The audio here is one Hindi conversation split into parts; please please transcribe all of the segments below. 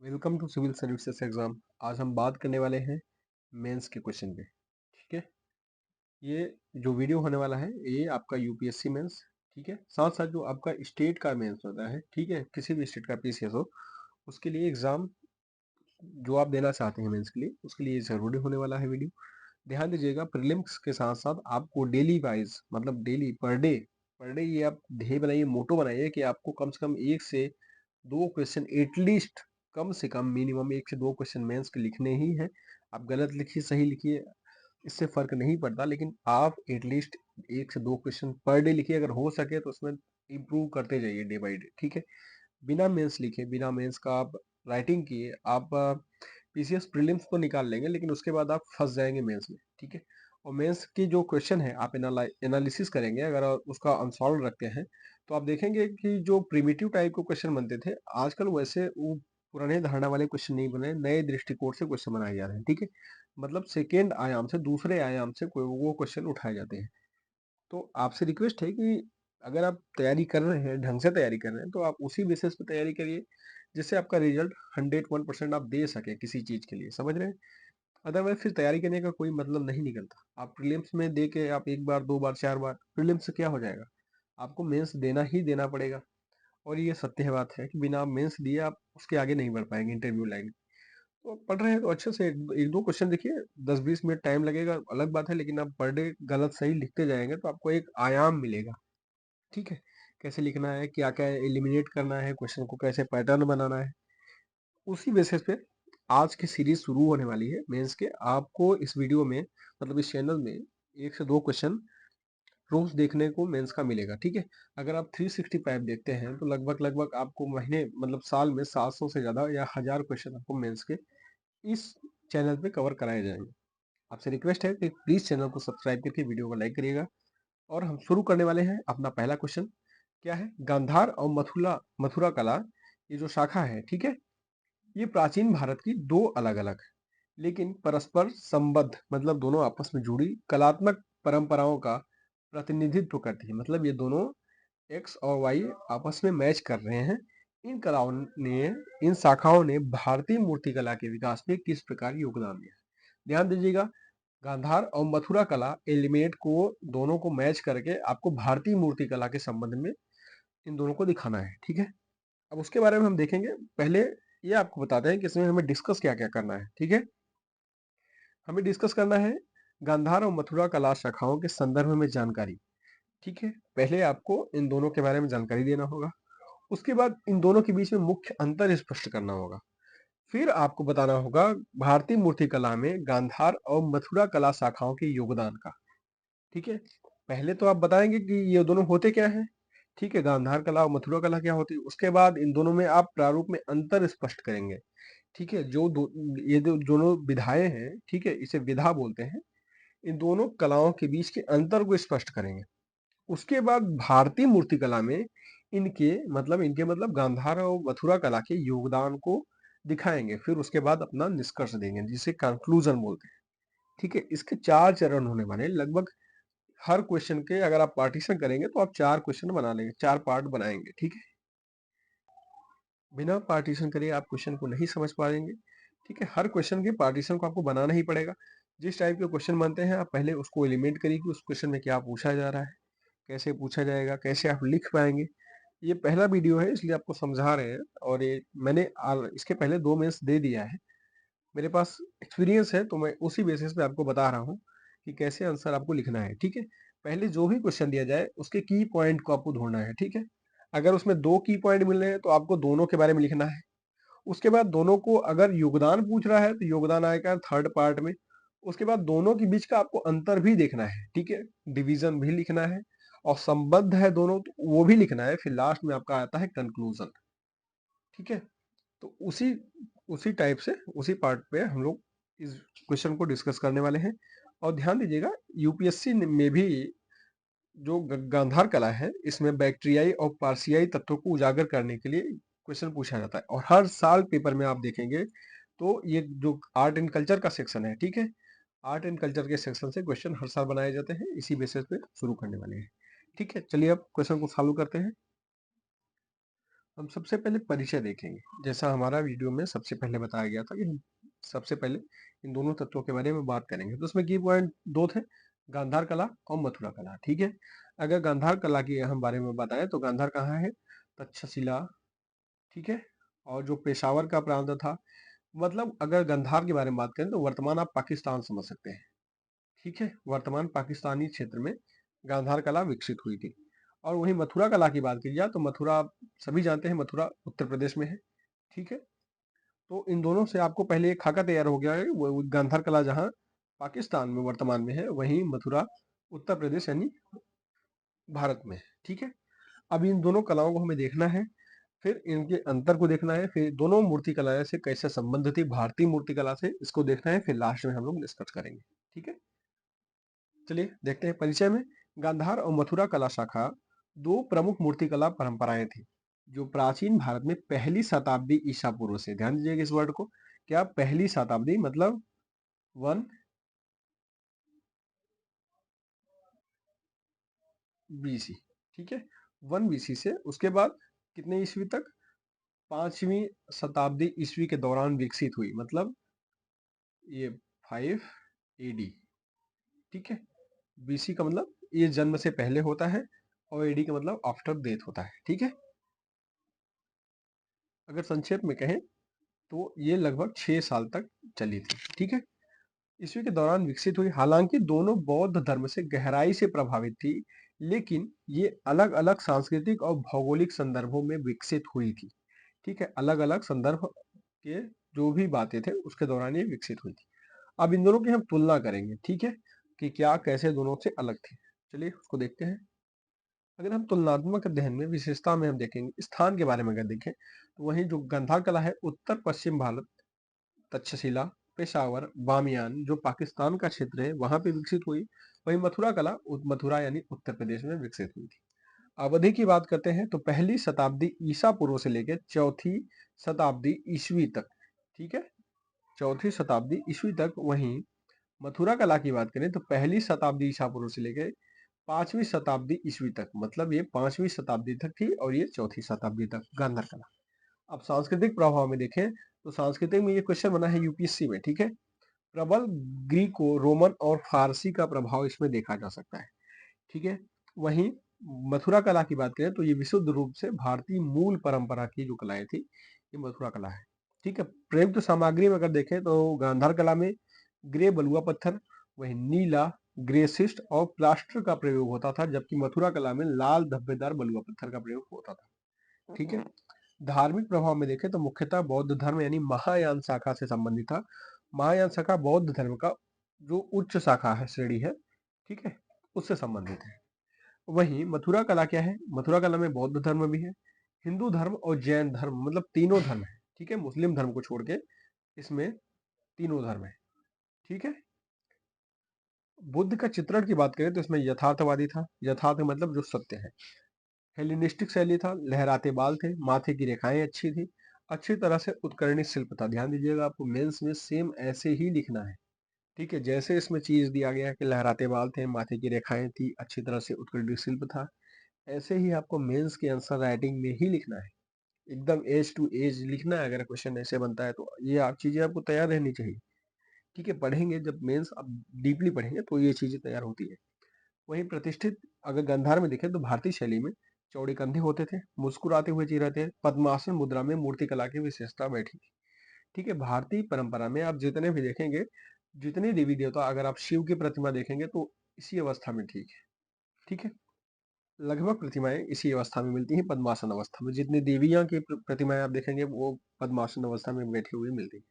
Welcome to civil services exam. आज हम बात करने वाले हैं मेंस के क्वेश्चन पे। ठीक है, ये जो वीडियो होने वाला है ये आपका यूपीएससी मेंस, ठीक है, साथ साथ जो आपका स्टेट का मेंस होता है, ठीक है, किसी भी स्टेट का पीसीएस हो उसके लिए एग्जाम जो आप देना चाहते हैं मेंस के लिए, उसके लिए जरूरी होने वाला है वीडियो। ध्यान दीजिएगा, प्रीलिम्स के साथ साथ आपको डेली वाइज मतलब डेली पर डे ये आप ध्येय बनाइए, मोटो बनाइए कि आपको कम से कम एक से दो क्वेश्चन एटलीस्ट, कम से कम मिनिमम एक से दो क्वेश्चन मेंस के लिखने ही हैं। आप गलत लिखिए सही लिखिए, इससे फर्क नहीं पड़ता, लेकिन आप एटलीस्ट एक से दो क्वेश्चन पर डे लिखिए। अगर हो सके तो उसमें इम्प्रूव करते जाइए डे बाई डे। ठीक है, बिना मेंस लिखे, बिना मेंस का आप राइटिंग किए, आप पीसीएस प्रीलिम्स तो निकाल लेंगे, लेकिन उसके बाद आप फंस जाएंगे मेंस में। ठीक है, और मेंस की जो क्वेश्चन है आप एनालिसिस करेंगे, अगर आप उसका अनसॉल्व रखते हैं तो आप देखेंगे कि जो प्रिमिटिव टाइप के क्वेश्चन बनते थे आजकल वैसे वो पुराने धारणा वाले क्वेश्चन नहीं बने, नए दृष्टिकोण से क्वेश्चन बनाए जा रहे हैं। ठीक है, मतलब सेकेंड आयाम से, दूसरे आयाम से कोई वो क्वेश्चन उठाए जाते हैं। तो आपसे रिक्वेस्ट है कि अगर आप तैयारी कर रहे हैं, ढंग से तैयारी कर रहे हैं, तो आप उसी बेसिस पे तैयारी करिए जिससे आपका रिजल्ट 101% आप दे सके किसी चीज के लिए, समझ रहे हैं। अदरवाइज फिर तैयारी करने का कोई मतलब नहीं निकलता। आप प्रीलिम्स में दे के आप एक बार दो बार चार बार, प्रीलिम्स से क्या हो जाएगा, आपको मेंस देना ही देना पड़ेगा। और ये सत्य है, बात है कि बिना मेंस दिए आप उसके आगे नहीं बढ़ पाएंगे इंटरव्यू लाइन। तो पढ़ रहे हैं तो अच्छे से एक दो क्वेश्चन देखिए, 10-20 मिनट टाइम लगेगा अलग बात है, लेकिन आप पर डे गलत सही लिखते जाएंगे तो आपको एक आयाम मिलेगा। ठीक है, कैसे लिखना है, क्या क्या एलिमिनेट करना है, क्वेश्चन को कैसे पैटर्न बनाना है, उसी बेसिस पे आज की सीरीज शुरू होने वाली है मेंस के। आपको इस वीडियो में मतलब इस चैनल में एक से दो क्वेश्चन रोज देखने को मेंस का मिलेगा। ठीक है, अगर आप 365 देखते हैं तो लगभग लगभग आपको महीने मतलब साल में 700 से ज्यादा या 1000 क्वेश्चन आपको मेंस के इस चैनल पे कवर कराए जाएंगे। आपसे रिक्वेस्ट है कि प्लीज चैनल को सब्सक्राइब करके वीडियो को लाइक करिएगा। और हम शुरू करने वाले हैं अपना पहला क्वेश्चन। क्या है, गांधार और मथुरा मथुरा कला, ये जो शाखा है, ठीक है, ये प्राचीन भारत की दो अलग अलग लेकिन परस्पर संबद्ध मतलब दोनों आपस में जुड़ी कलात्मक परंपराओं का प्रतिनिधित्व करती है। मतलब ये दोनों एक्स और वाई आपस में मैच कर रहे हैं। इन कलाओं ने इन शाखाओं ने भारतीय मूर्तिकला के विकास में किस प्रकार योगदान दिया। ध्यान दीजिएगा, गांधार और मथुरा कला एलिमेंट को दोनों को मैच करके आपको भारतीय मूर्तिकला के संबंध में इन दोनों को दिखाना है। ठीक है, अब उसके बारे में हम देखेंगे। पहले ये आपको बताते हैं कि इसमें हमें डिस्कस क्या क्या करना है। ठीक है, हमें डिस्कस करना है गांधार और मथुरा कला शाखाओं के संदर्भ में जानकारी। ठीक है, पहले आपको इन दोनों के बारे में जानकारी देना होगा, उसके बाद इन दोनों के बीच में मुख्य अंतर स्पष्ट करना होगा, फिर आपको बताना होगा भारतीय मूर्ति कला में गांधार और मथुरा कला शाखाओं के योगदान का। ठीक है, पहले तो आप बताएंगे कि ये दोनों होते क्या हैं। ठीक है, गांधार कला और मथुरा कला क्या होती है, उसके बाद इन दोनों में आप प्रारूप में अंतर स्पष्ट करेंगे। ठीक है, ये जो दोनों विधाएं हैं, ठीक है, इसे विधा बोलते हैं, इन दोनों कलाओं के बीच के अंतर को स्पष्ट करेंगे। उसके बाद भारतीय मूर्तिकला में इनके मतलब गांधार और मथुरा कला के योगदान को दिखाएंगे। फिर उसके बाद अपना निष्कर्ष देंगे जिसे कंक्लूजन बोलते हैं। ठीक है, इसके चार चरण होने वाले हैं। लगभग हर क्वेश्चन के अगर आप पार्टीशन करेंगे तो आप चार क्वेश्चन बना लेंगे, चार पार्ट बनाएंगे। ठीक है, बिना पार्टीशन करे आप क्वेश्चन को नहीं समझ पाएंगे। ठीक है, हर क्वेश्चन के पार्टीशन को आपको बनाना ही पड़ेगा। जिस टाइप के क्वेश्चन बनते हैं आप पहले उसको एलिमेंट करिए कि उस क्वेश्चन में क्या पूछा जा रहा है, कैसे पूछा जाएगा, कैसे आप लिख पाएंगे। ये पहला वीडियो है इसलिए आपको समझा रहे हैं, और ये मैंने इसके पहले दो मेंस दे दिया है, मेरे पास एक्सपीरियंस है, तो मैं उसी बेसिस पे आपको बता रहा हूँ कि कैसे आंसर आपको लिखना है। ठीक है, पहले जो भी क्वेश्चन दिया जाए उसके की पॉइंट को आपको ढूंढना है। ठीक है, अगर उसमें दो की पॉइंट मिल रहे हैं तो आपको दोनों के बारे में लिखना है। उसके बाद दोनों को अगर योगदान पूछ रहा है तो योगदान आएगा थर्ड पार्ट में। उसके बाद दोनों के बीच का आपको अंतर भी देखना है। ठीक है, डिवीजन भी लिखना है, और संबद्ध है दोनों तो वो भी लिखना है। फिर लास्ट में आपका आता है कंक्लूजन। ठीक है, तो उसी उसी टाइप से उसी पार्ट पे हम लोग इस क्वेश्चन को डिस्कस करने वाले हैं। और ध्यान दीजिएगा, यूपीएससी में भी जो गांधार कला है इसमें बैक्टीरियाई और पार्सियाई तत्वों को उजागर करने के लिए क्वेश्चन पूछा जाता है। और हर साल पेपर में आप देखेंगे तो ये जो आर्ट एंड कल्चर का सेक्शन है, ठीक है, आर्ट एंड कल्चर के सेक्शन से क्वेश्चन हर साल बनाए जाते हैं। इसी बेसिस पे शुरू करने वाले हैं। ठीक है, चलिए अब क्वेश्चन को सॉल्व करते हैं। हम सबसे पहले परिचय देखेंगे। जैसा हमारा वीडियो में सबसे पहले बताया गया था कि हम सबसे पहले इन दोनों तत्वों के बारे में बात करेंगे। तो उसमें की पॉइंट 2 थे, गांधार कला और मथुरा कला, ठीक है? अगर गांधार कला की हम बारे में बताएँ तो गांधार कहाँ है? तक्षशिला, ठीक है? और जो पेशावर का प्रांत था, मतलब अगर गांधार के बारे में बात करें तो वर्तमान आप पाकिस्तान समझ सकते हैं, ठीक है? वर्तमान पाकिस्तानी क्षेत्र में गांधार कला विकसित हुई थी। और वहीं मथुरा कला की बात की जाए तो मथुरा आप सभी जानते हैं, मथुरा उत्तर प्रदेश में है, ठीक है? तो इन दोनों से आपको पहले एक खाका तैयार हो गया है, वो गांधार कला जहाँ पाकिस्तान में वर्तमान में है, वहीं मथुरा उत्तर प्रदेश यानी भारत में है, ठीक है? अब इन दोनों कलाओं को हमें देखना है, फिर इनके अंतर को देखना है, फिर दोनों मूर्ति कला से कैसे संबंध थी भारतीय मूर्ति कला से, इसको देखना है, फिर लास्ट में हम लोग डिस्कस करेंगे, ठीक है? चलिए देखते हैं परिचय में। गांधार और मथुरा कला शाखा दो प्रमुख मूर्तिकला परंपराएं थी जो प्राचीन भारत में पहली शताब्दी ईसा पूर्व से, ध्यान दीजिएगा इस वर्ड को, क्या पहली शताब्दी मतलब 1 BC, ठीक है? 1 BC से उसके बाद कितने ईस्वी तक? 5वीं शताब्दी ईस्वी के दौरान विकसित हुई, मतलब ये 5 AD, ठीक है? BC का मतलब ये जन्म से पहले होता है और AD का मतलब आफ्टर डेथ होता है, ठीक है? अगर संक्षेप में कहें तो ये लगभग 6 साल तक चली थी, ठीक है? ईस्वी के दौरान विकसित हुई, हालांकि दोनों बौद्ध धर्म से गहराई से प्रभावित थी, लेकिन ये अलग अलग सांस्कृतिक और भौगोलिक संदर्भों में विकसित हुई थी, ठीक है? अलग अलग संदर्भ के जो भी बातें थे उसके दौरान ये विकसित हुई थी। अब इन दोनों की हम तुलना करेंगे, ठीक है, कि क्या कैसे दोनों से अलग थी। चलिए उसको देखते हैं। अगर हम तुलनात्मक अध्ययन में विशेषता में हम देखेंगे, स्थान के बारे में अगर देखें तो वहीं जो गांधार कला है उत्तर पश्चिम भारत, तक्षशिला, पेशावर, बामियान जो पाकिस्तान का क्षेत्र है वहां पे विकसित हुई। वहीं मथुरा कला मथुरा यानी उत्तर प्रदेश में विकसित हुई थी। अवधि की बात करते हैं तो पहली शताब्दी ईसा पूर्व से लेकर चौथी शताब्दी ईस्वी तक, ठीक है? चौथी शताब्दी ईस्वी तक। वहीं मथुरा कला की बात करें तो पहली शताब्दी ईसा पूर्व से लेकर 5वीं शताब्दी ईस्वी तक, मतलब ये 5वीं शताब्दी तक थी और ये चौथी शताब्दी तक गांधार कला। अब सांस्कृतिक प्रभाव में देखें तो सांस्कृतिक में ये क्वेश्चन बना है यूपीएससी में, ठीक है? प्रबल ग्रीको रोमन और फारसी का प्रभाव इसमें देखा जा सकता है, ठीक है? वहीं मथुरा कला की बात करें तो ये विशुद्ध रूप से भारतीय मूल परंपरा की जो कलाएं थी ये मथुरा कला है, ठीक है? प्रयुक्त सामग्री में अगर देखें तो गांधार कला में ग्रे बलुआ पत्थर, वहीं नीला ग्रेसिस्ट और प्लास्टर का प्रयोग होता था, जबकि मथुरा कला में लाल धब्बेदार बलुआ पत्थर का प्रयोग होता था, ठीक है? धार्मिक प्रभाव में देखें तो मुख्यतः बौद्ध धर्म यानी महायान शाखा से संबंधित था। महायान शाखा बौद्ध धर्म का जो उच्च शाखा है, श्रेणी है, ठीक है, उससे संबंधित है। वहीं मथुरा कला क्या है? मथुरा कला में बौद्ध धर्म भी है, हिंदू धर्म और जैन धर्म, मतलब तीनों धर्म है, ठीक है? मुस्लिम धर्म को छोड़ के इसमें तीनों धर्म है, ठीक है? बुद्ध का चित्रण की बात करें तो इसमें यथार्थवादी था, यथार्थ मतलब जो सत्य है। हेलेनिस्टिक शैली था, लहराते बाल थे, माथे की रेखाएं अच्छी थी, अच्छी तरह से उत्कर्णी शिल्प था। ध्यान दीजिएगा, आपको मेंस में सेम ऐसे ही लिखना है, ठीक है? जैसे इसमें चीज दिया गया है कि लहराते बाल थे, माथे की रेखाएं थी, अच्छी तरह से उत्कर्णी शिल्प था, ऐसे ही आपको मेंस के आंसर राइटिंग में ही लिखना है, एकदम एज टू एज लिखना है। अगर क्वेश्चन ऐसे बनता है तो ये आप चीजें आपको तैयार रहनी चाहिए, ठीक है? पढ़ेंगे जब मेंस आप डीपली पढ़ेंगे तो ये चीजें तैयार होती है। वहीं प्रतिष्ठित अगर गंधार में देखें तो भारतीय शैली में चौड़े कंधे होते थे, मुस्कुराते हुए चेहरे थे, पद्मासन मुद्रा में मूर्ति कला की विशेषता बैठी थी, ठीक है? भारतीय परंपरा में आप जितने भी देखेंगे, जितने देवी देवता, अगर आप शिव की प्रतिमा देखेंगे तो इसी अवस्था में, ठीक है? लगभग प्रतिमाएं इसी अवस्था में मिलती हैं, पद्मासन अवस्था में। जितनी देवियां की प्रतिमाएं आप देखेंगे वो पद्मासन अवस्था में बैठी हुई मिलती है,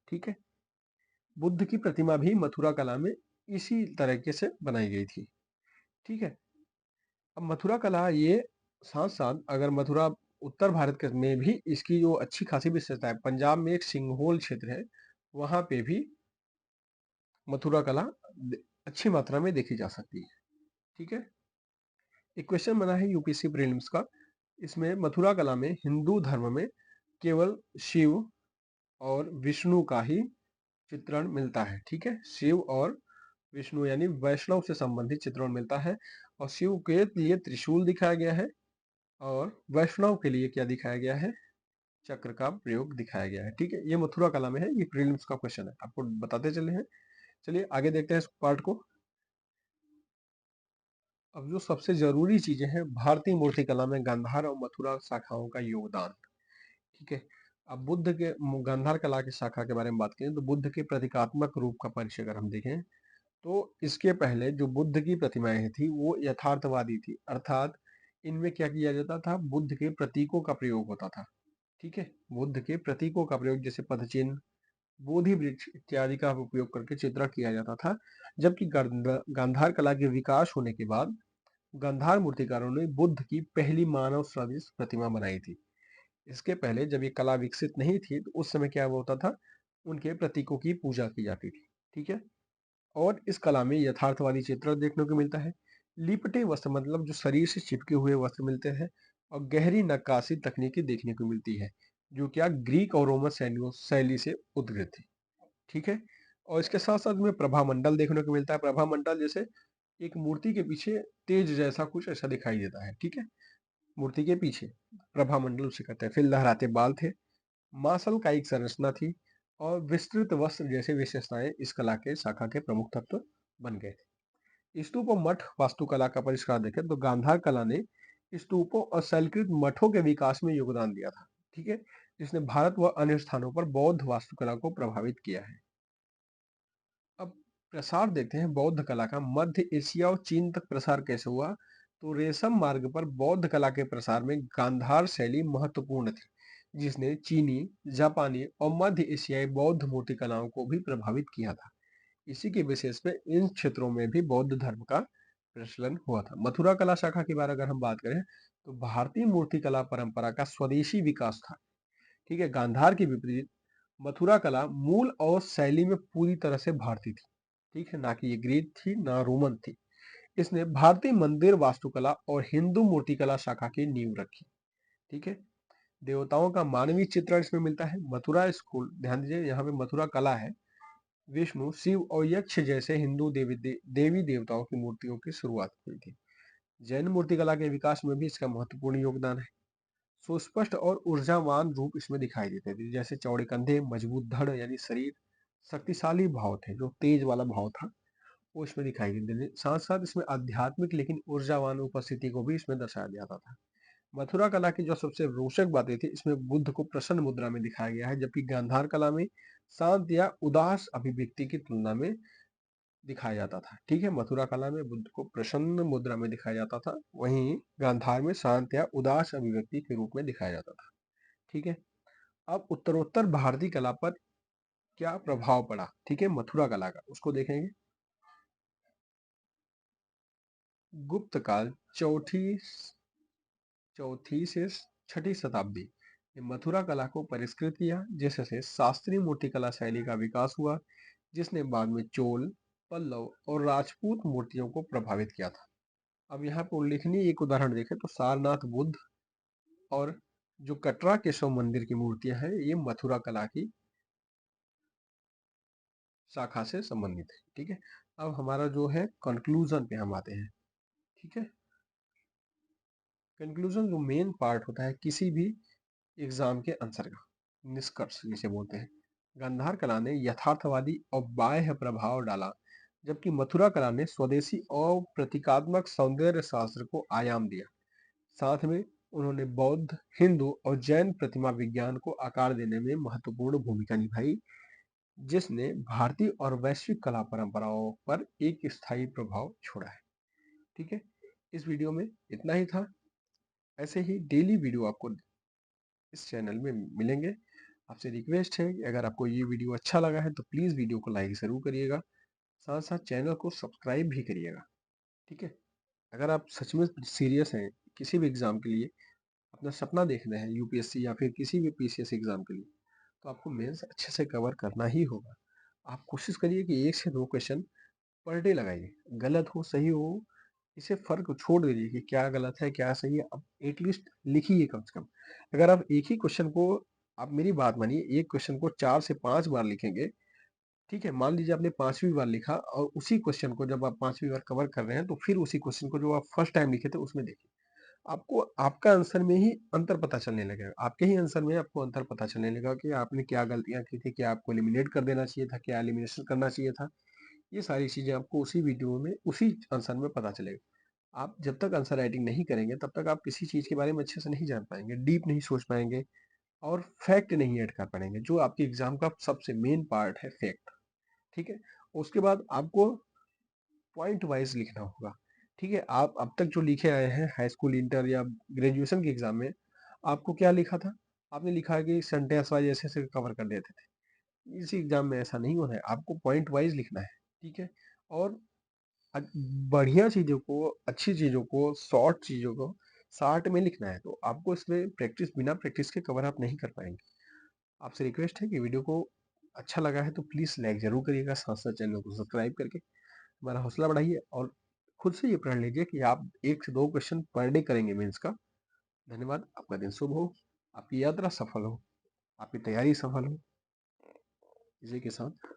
ठीक है? बुद्ध की प्रतिमा भी मथुरा कला में इसी तरीके से बनाई गई थी, ठीक है? अब मथुरा कला ये साथ साथ अगर मथुरा उत्तर भारत के में भी इसकी जो अच्छी खासी विशेषता है, पंजाब में एक सिंघोल क्षेत्र है, वहां पे भी मथुरा कला अच्छी मात्रा में देखी जा सकती है, ठीक है? एक क्वेश्चन बना है यूपीएससी प्रीलिम्स का, इसमें मथुरा कला में हिंदू धर्म में केवल शिव और विष्णु का ही चित्रण मिलता है, ठीक है? शिव और विष्णु यानी वैष्णव से संबंधित चित्रण मिलता है, और शिव के लिए त्रिशूल दिखाया गया है और वैष्णव के लिए क्या दिखाया गया है, चक्र का प्रयोग दिखाया गया है। ठीक है, ये मथुरा कला में है, ये प्रीलिम्स का क्वेश्चन है, आपको बताते चले हैं। चलिए आगे देखते हैं इस पार्ट को। अब जो सबसे जरूरी चीजें हैं भारतीय मूर्ति कला में गांधार और मथुरा शाखाओं का योगदान। ठीक है, अब बुद्ध के गांधार कला की शाखा के बारे में बात करें तो बुद्ध के प्रतीकात्मक रूप का परिचय अगर हम देखें तो इसके पहले जो बुद्ध की प्रतिमाएं थी वो यथार्थवादी थी, अर्थात इनमें क्या किया जाता था, बुद्ध के प्रतीकों का प्रयोग होता था। ठीक है, बुद्ध के प्रतीकों का प्रयोग जैसे पदचिन्ह, बोधि वृक्ष इत्यादि का उपयोग करके चित्रण किया जाता था। जबकि गांधार कला के विकास होने के बाद गांधार मूर्तिकारों ने बुद्ध की पहली मानव सदृश प्रतिमा बनाई थी। इसके पहले जब ये कला विकसित नहीं थी तो उस समय क्या होता था, उनके प्रतीकों की पूजा की जाती थी। ठीक है, और इस कला में यथार्थवादी चित्रण देखने को मिलता है। लिपटे वस्त्र मतलब जो शरीर से चिपके हुए वस्त्र मिलते हैं, और गहरी नक्काशी तकनीकी देखने को मिलती है जो क्या ग्रीक और रोमन शैलियों शैली से उद्गृत थी। ठीक है, और इसके साथ साथ में प्रभा मंडल देखने को मिलता है। प्रभा मंडल जैसे एक मूर्ति के पीछे तेज जैसा कुछ ऐसा दिखाई देता है। ठीक है, मूर्ति के पीछे प्रभा मंडल उसे कहते हैं। फिर लहराते बाल थे, मार्शल का एक संरचना थी, और विस्तृत वस्त्र जैसे विशेषताएं इस कला के शाखा के प्रमुख तत्व बन गए थे। स्तूप और मठ वास्तुकला का परिष्कार देखें तो गांधार कला ने स्तूपों और शैलकृत मठों के विकास में योगदान दिया था। ठीक है, जिसने भारत व अन्य स्थानों पर बौद्ध वास्तुकला को प्रभावित किया है। अब प्रसार देखते हैं बौद्ध कला का मध्य एशिया और चीन तक प्रसार कैसे हुआ। तो रेशम मार्ग पर बौद्ध कला के प्रसार में गांधार शैली महत्वपूर्ण थी, जिसने चीनी, जापानी और मध्य एशियाई बौद्ध मूर्ति कलाओं को भी प्रभावित किया था। इसी के विशेष में इन क्षेत्रों में भी बौद्ध धर्म का प्रचलन हुआ था। मथुरा कला शाखा की बार अगर हम बात करें तो भारतीय मूर्ति कला परंपरा का स्वदेशी विकास था। ठीक है, गांधार के विपरीत मथुरा कला मूल और शैली में पूरी तरह से भारतीय थी। ठीक है, ना कि ये ग्रीक थी ना रोमन थी। इसने भारतीय मंदिर वास्तुकला और हिंदू मूर्तिकला शाखा की नींव रखी। ठीक है, देवताओं का मानवीय चित्रण इसमें मिलता है। मथुरा स्कूल, ध्यान दीजिए यहाँ पे मथुरा कला है, विष्णु, शिव और यक्ष जैसे हिंदू देवी देवताओं की मूर्तियों की शुरुआत हुई थी। जैन मूर्तिकला के विकास में भी इसका महत्वपूर्ण योगदान है। सुस्पष्ट और ऊर्जावान रूप इसमें दिखाई देते थे, जैसे चौड़े कंधे, मजबूत धड़ यानी शरीर, शक्तिशाली भाव थे, जो तेज वाला भाव था वो इसमें दिखाई देते थे। साथ साथ इसमें आध्यात्मिक लेकिन ऊर्जावान उपस्थिति को भी इसमें दर्शाया जाता था। मथुरा कला की जो सबसे रोचक बातें थी, इसमें बुद्ध को प्रसन्न मुद्रा में दिखाया गया है, जबकि गांधार कला में शांत या उदास अभिव्यक्ति की तुलना में दिखाया जाता था। ठीक है, मथुरा कला में बुद्ध को प्रसन्न मुद्रा में दिखाया जाता था, वहीं गांधार में शांत या उदास अभिव्यक्ति के रूप में दिखाया जाता था। ठीक है, अब उत्तरोत्तर भारतीय कला पर क्या प्रभाव पड़ा, ठीक है, मथुरा कला का, उसको देखेंगे। गुप्त काल, चौथी चौथी से छठी शताब्दी ने मथुरा कला को परिष्कृत किया, जिससे शास्त्रीय मूर्तिकला शैली का विकास हुआ, जिसने बाद में चोल, पल्लव और राजपूत मूर्तियों को प्रभावित किया था। अब यहाँ पर उल्लेखनीय एक उदाहरण देखें तो सारनाथ बुद्ध और जो कटरा केशव मंदिर की मूर्तियां हैं, ये मथुरा कला की शाखा से संबंधित है। ठीक है, अब हमारा जो है कंक्लूजन पे हम आते हैं। ठीक है, कंक्लूजन जो मेन पार्ट होता है किसी भी एग्जाम के आंसर का, निष्कर्ष जिसे बोलते हैं। गांधार कला ने यथार्थवादी और बाह्य प्रभाव डाला, जबकि मथुरा कला ने स्वदेशी और प्रतीकात्मक सौंदर्य शास्त्र को आयाम दिया। साथ में उन्होंने बौद्ध, हिंदू और जैन प्रतिमा विज्ञान को आकार देने में महत्वपूर्ण भूमिका निभाई, जिसने भारतीय और वैश्विक कला परंपराओं पर एक स्थायी प्रभाव छोड़ा है। ठीक है, इस वीडियो में इतना ही था। ऐसे ही डेली वीडियो आपको इस चैनल में मिलेंगे। आपसे रिक्वेस्ट है कि अगर आपको ये वीडियो अच्छा लगा है तो प्लीज़ वीडियो को लाइक ज़रूर करिएगा, साथ साथ चैनल को सब्सक्राइब भी करिएगा। ठीक है, अगर आप सच में सीरियस हैं किसी भी एग्ज़ाम के लिए, अपना सपना देख रहे हैं यूपीएससी या फिर किसी भी पीसीएस एग्ज़ाम के लिए, तो आपको मेंस अच्छे से कवर करना ही होगा। आप कोशिश करिए कि 1 से 2 क्वेश्चन पर डे लगाइए, गलत हो सही हो इसे फ़र्क छोड़ दीजिए कि क्या गलत है क्या सही है, आप एटलीस्ट लिखिए कम से कम। अगर आप एक ही क्वेश्चन को, आप मेरी बात मानिए, एक क्वेश्चन को 4 से 5 बार लिखेंगे, ठीक है, मान लीजिए आपने 5वीं बार लिखा और उसी क्वेश्चन को जब आप 5वीं बार कवर कर रहे हैं तो फिर उसी क्वेश्चन को जो आप फर्स्ट टाइम लिखे थे उसमें देखिए, आपको आपका आंसर में ही अंतर पता चलने लगेगा। आपके ही आंसर में आपको अंतर पता चलने लगेगा कि आपने क्या गलतियाँ की थी, क्या आपको एलिमिनेट कर देना चाहिए था, क्या एलिमिनेशन करना चाहिए था। ये सारी चीज़ें आपको उसी वीडियो में, उसी आंसर में पता चलेगा। आप जब तक आंसर राइटिंग नहीं करेंगे, तब तक आप किसी चीज़ के बारे में अच्छे से नहीं जान पाएँगे, डीप नहीं सोच पाएँगे और फैक्ट नहीं ऐड कर पाएँगे, जो आपके एग्ज़ाम का सबसे मेन पार्ट है फैक्ट, ठीक है? उसके बाद आपको पॉइंट वाइज़ लिखना होगा, ठीक है? आप अब तक जो लिखे आए हैं हाई स्कूल, इंटर या ग्रेजुएशन के एग्ज़ाम में, आपको क्या लिखा था? आपने लिखा है कि सेंटेंस वाइज़ ऐसे-ऐसे कवर कर देते थे। इसी एग्ज़ाम में ऐसा नहीं होना है, आपको पॉइंट वाइज़ लिखना है, ठीक है? और अ, बढ़िया चीज़ों को, अच्छी चीज़ों को, शॉर्ट चीज़ों को शॉर्ट में लिखना है, तो आपको इसमें प्रैक्टिस, बिना प्रैक्टिस के कवर आप नहीं कर पाएँगे। आपसे रिक्वेस्ट है कि वीडियो को अच्छा लगा है तो प्लीज़ लाइक ज़रूर करिएगा, साथ-साथ चैनल को सब्सक्राइब करके हमारा हौसला बढ़ाइए और खुद से ये प्रण लीजिए कि आप 1 से 2 क्वेश्चन पर डे करेंगे मेंस का। धन्यवाद, आपका दिन शुभ हो, आपकी यात्रा सफल हो, आपकी तैयारी सफल हो। इसी के साथ